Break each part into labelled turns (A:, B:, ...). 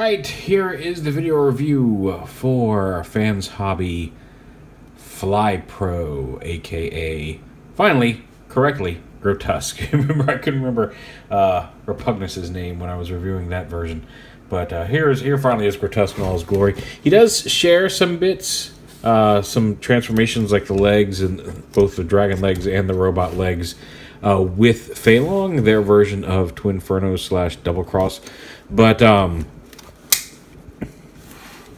A: Alright, here is the video review for Fans Hobby FLYPRO, aka, finally, correctly, Grotesque. Remember, I couldn't remember Repugnus's name when I was reviewing that version. But here finally is Grotesque in all his glory. He does share some bits, some transformations like the legs, and both the dragon legs and the robot legs, with Feilong, their version of Twinferno / Double Cross. But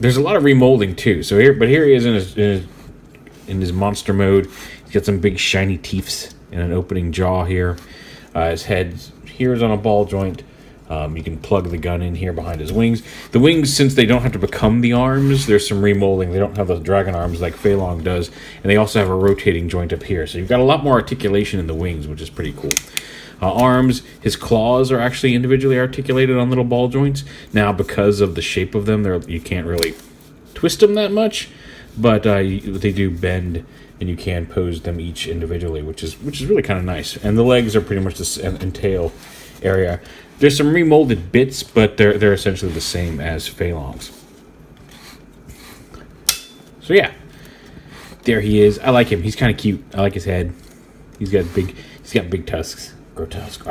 A: there's a lot of remolding too. So here he is in his monster mode. He's got some big shiny teeth and an opening jaw here. His head here is on a ball joint. You can plug the gun in here behind his wings. The wings, since they don't have to become the arms, there's some remolding. They don't have those dragon arms like Feilong does, and they also have a rotating joint up here. So you've got a lot more articulation in the wings, which is pretty cool. Arms, his claws are actually individually articulated on little ball joints. Now, because of the shape of them, you can't really twist them that much, but they do bend, and you can pose them each individually, which is really kind of nice. And the legs are pretty much the same, and tail area. There's some remolded bits, but they're essentially the same as Feilong's. So yeah, there he is. I like him. He's kind of cute. I like his head. He's got big tusks. Grotesque.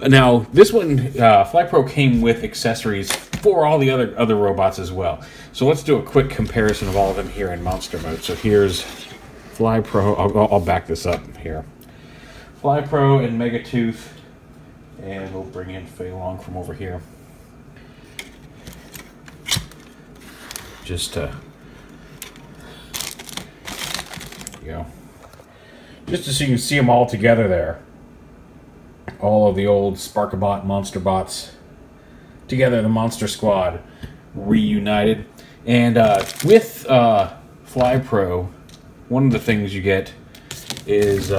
A: Now, this one, FLYPRO came with accessories for all the other robots as well. So let's do a quick comparison of all of them here in monster mode. So here's FLYPRO. I'll back this up here. FLYPRO and Megatooth, and we'll bring in Feilong from over here. Just there you go. Just so you can see them all together there. All of the old Sparkabot monster bots together, the Monster Squad reunited. And with FLYPRO, one of the things you get is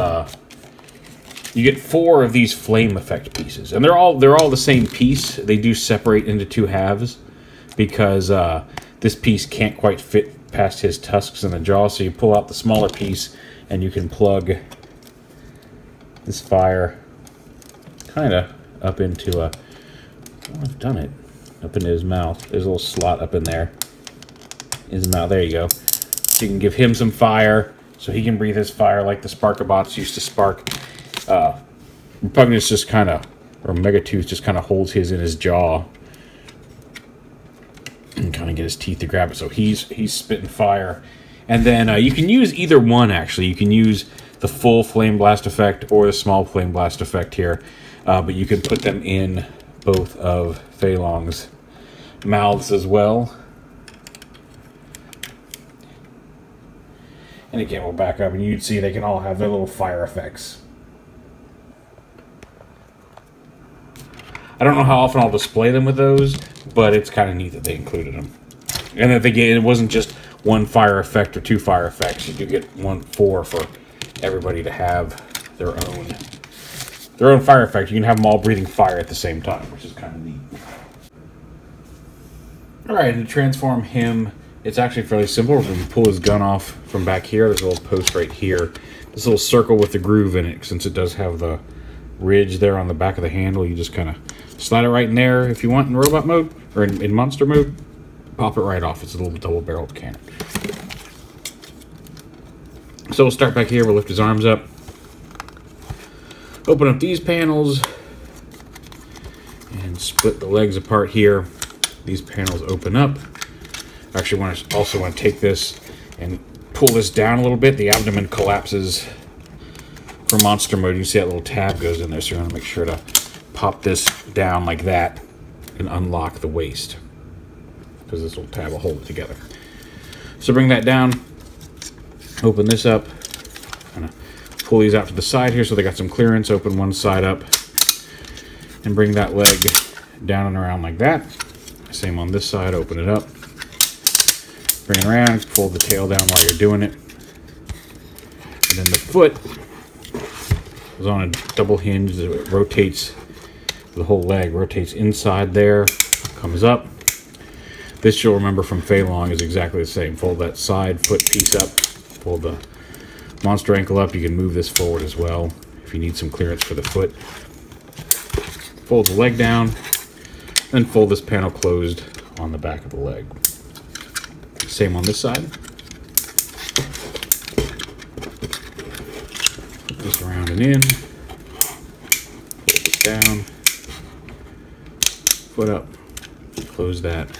A: you get 4 of these flame effect pieces, and they're all the same piece. They do separate into 2 halves because this piece can't quite fit past his tusks in the jaw. So you pull out the smaller piece, and you can plug this fire kind of up into I've done it up into his mouth. There's a little slot up in there. His mouth. There you go. So you can give him some fire, so he can breathe his fire like the Sparkabots used to spark. Repugnus just kind of, or Megatooth just kind of holds his in his jaw and kind of get his teeth to grab it. So he's spitting fire, and then you can use either one. Actually, you can use the full flame blast effect or the small flame blast effect here. But you can put them in both of Feilong's mouths as well. And again, we'll back up, and you'd see they can all have their little fire effects. I don't know how often I'll display them with those, but it's kind of neat that they included them. And that it wasn't just 1 fire effect or 2 fire effects. You do get 4 for everybody to have their own fire effect. You can have them all breathing fire at the same time, which is kind of neat. Alright, and to transform him, it's actually fairly simple. We're going to pull his gun off from back here. There's a little post right here. This little circle with the groove in it, since it does have the ridge there on the back of the handle, you just kind of slide it right in there if you want in robot mode, or in monster mode. Pop it right off. It's a little double-barreled cannon. So we'll start back here. We'll lift his arms up. Open up these panels and split the legs apart here. These panels open up. Actually, also want to take this and pull this down a little bit. The abdomen collapses for monster mode. You see that little tab goes in there, so you want to make sure to pop this down like that and unlock the waist, because this little tab will hold it together. So bring that down. Open this up. Pull these out to the side here so they got some clearance. Open one side up and bring that leg down and around like that. Same on this side. Open it up. Bring it around. Fold the tail down while you're doing it. And then the foot is on a double hinge that rotates. The whole leg rotates inside there, comes up. This you'll remember from Feilong is exactly the same. Fold that side foot piece up. Fold the monster ankle up. You can move this forward as well if you need some clearance for the foot. Fold the leg down, Then fold this panel closed on the back of the leg. Same on this side. Put this around and in. Fold this down. Foot up. Close that.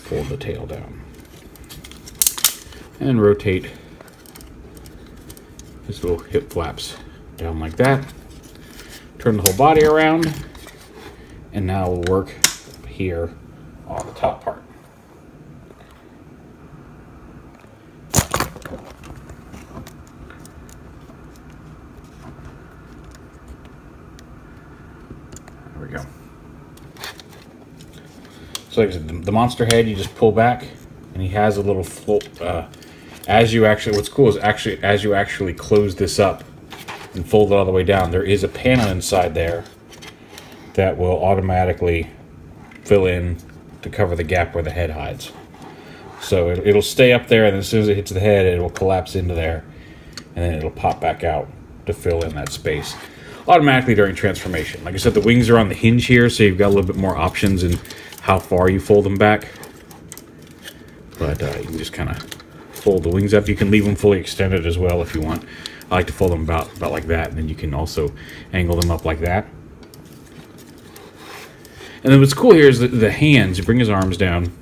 A: Fold the tail down. And rotate his little hip flaps down like that. Turn the whole body around. And now we'll work here on the top part. There we go. So like I said, the monster head, you just pull back, and he has a little float. As you actually, what's cool is actually as you actually close this up and fold it all the way down, there is a panel inside there that will automatically fill in to cover the gap where the head hides. So it'll stay up there, and as soon as it hits the head, it will collapse into there, and then it'll pop back out to fill in that space automatically during transformation. Like I said, the wings are on the hinge here, so you've got a little bit more options in how far you fold them back. But you can just kind of fold the wings up. You can leave them fully extended as well if you want. I like to fold them about like that, and then you can also angle them up like that. And then what's cool here is the hands. You bring his arms down,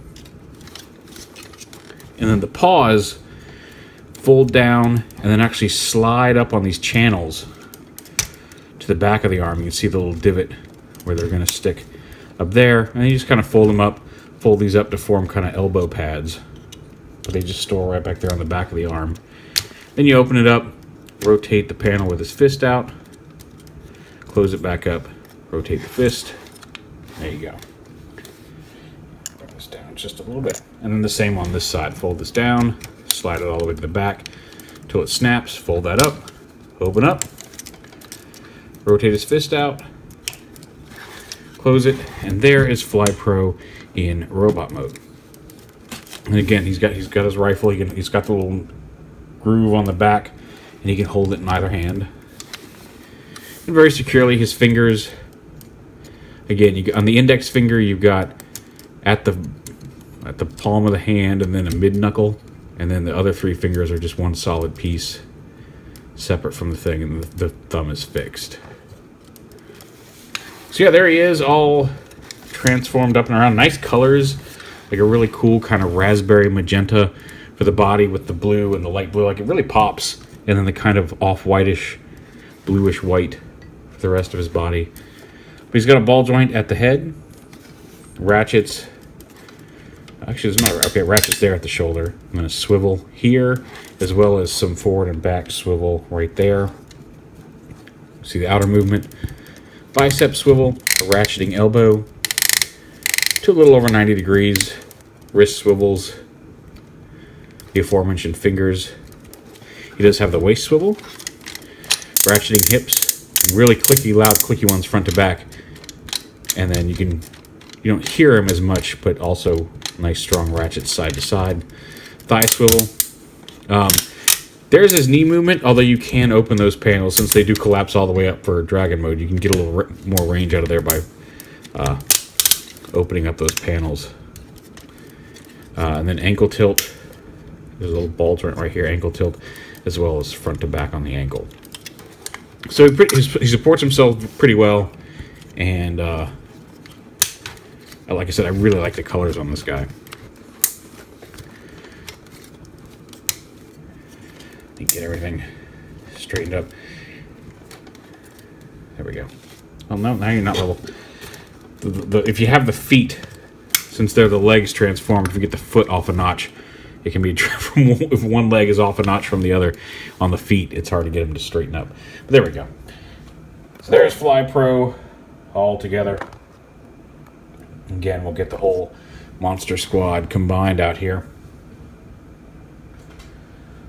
A: and then the paws fold down and then actually slide up on these channels to the back of the arm. You can see the little divot where they're going to stick up there, and then you just kind of fold them up, fold these up to form kind of elbow pads, but they just store right back there on the back of the arm. Then you open it up, rotate the panel with his fist out, close it back up, rotate the fist. There you go. Bring this down just a little bit. And then the same on this side. Fold this down, slide it all the way to the back until it snaps, fold that up, open up, rotate his fist out, close it, and there is FLYPRO in robot mode. And again, he's got his rifle. He's got the little groove on the back, and he can hold it in either hand. And very securely, his fingers. Again, on the index finger, you've got at the palm of the hand, and then a mid knuckle, and then the other three fingers are just one solid piece, separate from the thing, and the thumb is fixed. So yeah, there he is, all transformed up and around. Nice colors, like a really cool kind of raspberry magenta for the body with the blue and the light blue. Like it really pops, and then the kind of off-whitish, bluish white for the rest of his body. But he's got a ball joint at the head, ratchets. Actually, there's not, okay, ratchets there at the shoulder. I'm going to swivel here, as well as some forward and back swivel right there. See the outer movement. Bicep swivel, a ratcheting elbow to a little over 90 degrees. Wrist swivels, the aforementioned fingers. He does have the waist swivel, ratcheting hips, and really clicky, loud, clicky ones front to back. And then you don't hear him as much, but also nice strong ratchets side to side. Thigh swivel. There's his knee movement, although you can open those panels since they do collapse all the way up for dragon mode. You can get a little more range out of there by opening up those panels. And then ankle tilt. There's a little ball joint right here, ankle tilt, as well as front to back on the ankle. So he supports himself pretty well, and like I said, I really like the colors on this guy. Get everything straightened up. There we go. Oh no, now you're not level. If you have the feet, since they're the legs transformed, if you get the foot off a notch, it can be if one leg is off a notch from the other on the feet, it's hard to get them to straighten up. But there we go. So there's FLYPRO all together. Again, we'll get the whole monster squad combined out here,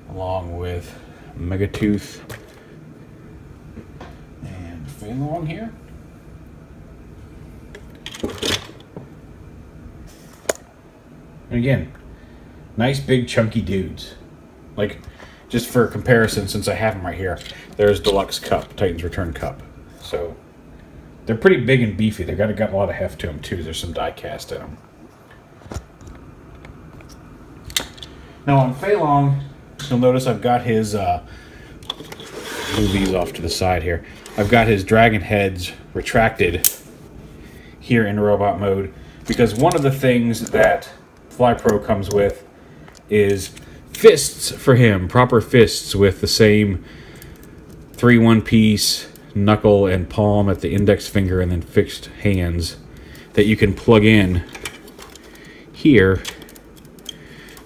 A: along with Megatooth and Feilong here. And again, nice big chunky dudes. Like, just for comparison, since I have them right here, there's Deluxe Cup, Titan's Return Cup. So They're pretty big and beefy. They've got a lot of heft to them too. There's some die cast in them. Now on Fei Long, you'll notice I've got his, move these off to the side here. I've got his dragon heads retracted here in robot mode, because one of the things that FLYPRO comes with is fists for him, proper fists with the same 3 one-piece knuckle and palm at the index finger, and then fixed hands that you can plug in here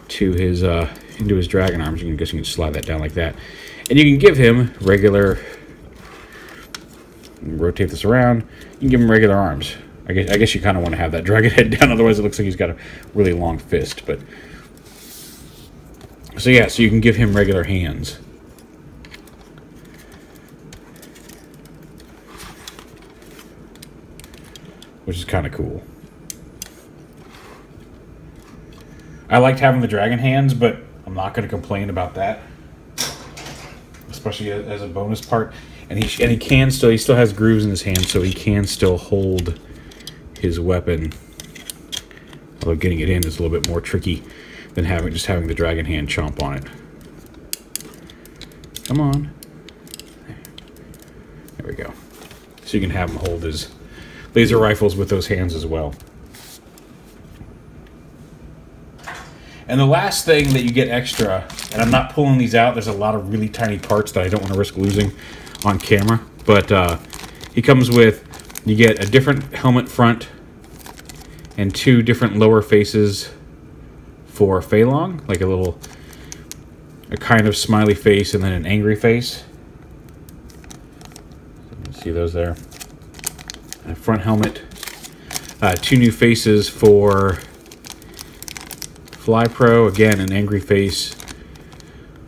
A: to his into his dragon arms. I guess you can slide that down like that, and you can give him regular. Rotate this around. You can give him regular arms. I guess you kind of want to have that dragon head down, otherwise it looks like he's got a really long fist. But so yeah, so you can give him regular hands. Which is kind of cool. I liked having the dragon hands, but I'm not going to complain about that. Especially as a bonus part. And he still has grooves in his hand, so he can still hold his weapon. Although getting it in is a little bit more tricky than just having the dragon hand chomp on it. Come on. There we go. So you can have him hold his laser rifles with those hands as well. And the last thing that you get extra, and I'm not pulling these out, there's a lot of really tiny parts that I don't want to risk losing on camera, but he comes with, you get a different helmet front and 2 different lower faces for Fei Long, like a kind of smiley face and then an angry face. See those there? A front helmet, 2 new faces for FLYPRO, again an angry face.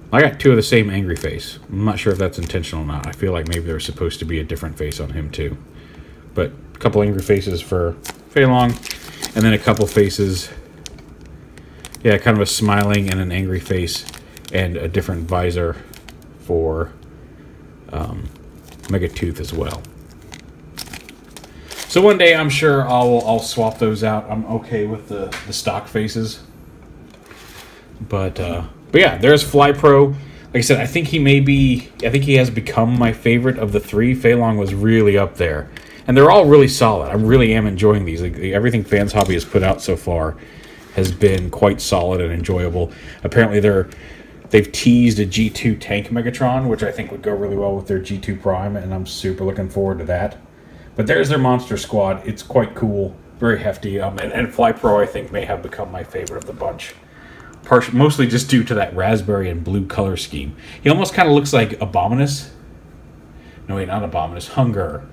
A: I got 2 of the same angry face. I'm not sure if that's intentional or not. I feel like maybe there's supposed to be a different face on him too. But a couple angry faces for Fei Long, and then a couple faces, yeah, kind of a smiling and an angry face, and a different visor for Megatooth as well. So one day I'm sure I'll swap those out. I'm okay with the stock faces. But yeah, there's FLYPRO. Like I said, I think he has become my favorite of the 3. Fei Long was really up there. And they're all really solid. I really am enjoying these. Like, everything Fans Hobby has put out so far has been quite solid and enjoyable. Apparently they've teased a G2 tank Megatron, which I think would go really well with their G2 Prime, and I'm super looking forward to that. But there's their Monster Squad. It's quite cool, very hefty. And FLYPRO, I think, may have become my favorite of the bunch. Mostly just due to that raspberry and blue color scheme. He almost kind of looks like Abominus. No, wait, not Abominus. Hunger.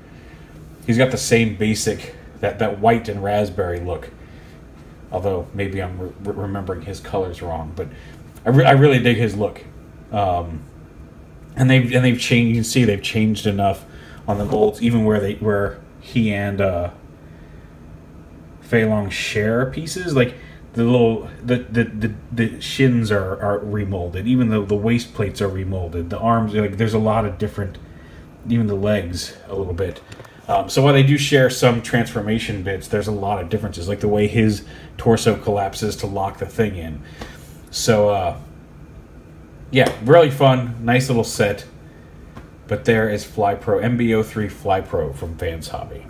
A: He's got the same basic, that white and raspberry look. Although, maybe I'm remembering his colors wrong. But I really dig his look. And they've changed. You can see they've changed enough on the molds, even where he and Fei Long share pieces. Like, the shins are remolded, even though the waist plates are remolded. The arms, like, there's a lot of different, even the legs a little bit. So while they do share some transformation bits, there's a lot of differences, like the way his torso collapses to lock the thing in. So yeah, really fun, nice little set. But there is FLYPRO, MB-05 FLYPRO from Fans Hobby.